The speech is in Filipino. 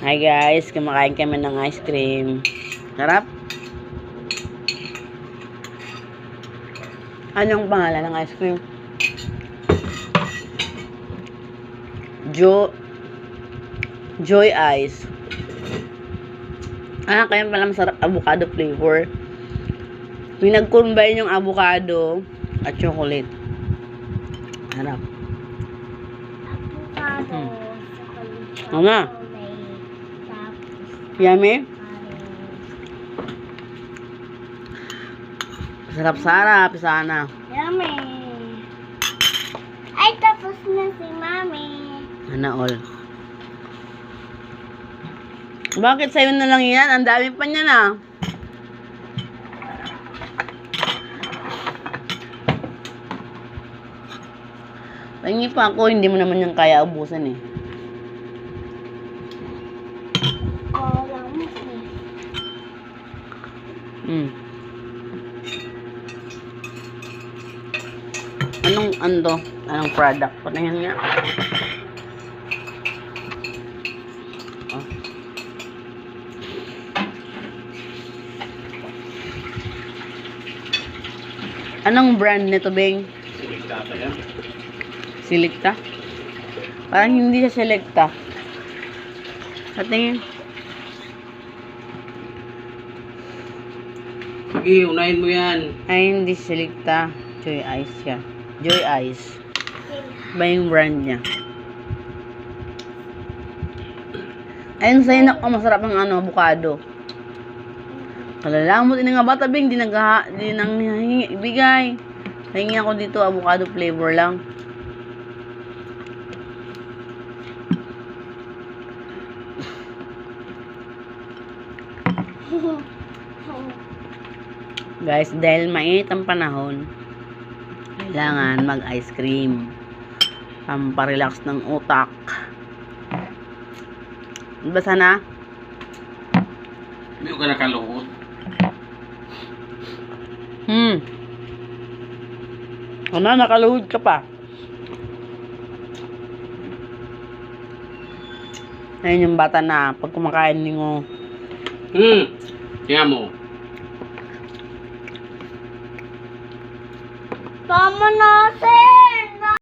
Hi guys, kumakain kami ng ice cream. Sarap. Anong pangalan ng ice cream? Joy Ice. Kaya pala masarap, avocado flavor. Pinag-combine yung avocado at chocolate. Sarap. Avocado. Ano na? Yummy? Sarap-sarap sana. Yummy. Ay, tapos na si Mami. Sana all. Bakit sa'yo na lang yan? Ang dami pa niya na. Pahingi pa ako, hindi mo naman yung kaya ubusan eh. Kolang mo eh. Anong product? Patayin nga. Oh. Anong brand nito, Beng? Silikta pa yan. Silikta? Parang hindi siya Selecta. Sa tingin. Sige, unahin mo yan. Ay, hindi Selecta. Joy Ice siya. Joy Ice. Ba yung brand niya? Ayun sa'yo na masarap ng avocado. Kalalang mo din nga bata, Bing. Di nang ibigay. Hingi ako dito, avocado flavor lang. Guys, dahil mainit ang panahon, kailangan mag-ice cream. Pamparelax ng utak. Basa na? Hindi ka nakaluhod. Nakaluhod ka pa. Ayun yung bata na pag kumakain ninyo. Kaya mo. Tama na, sir.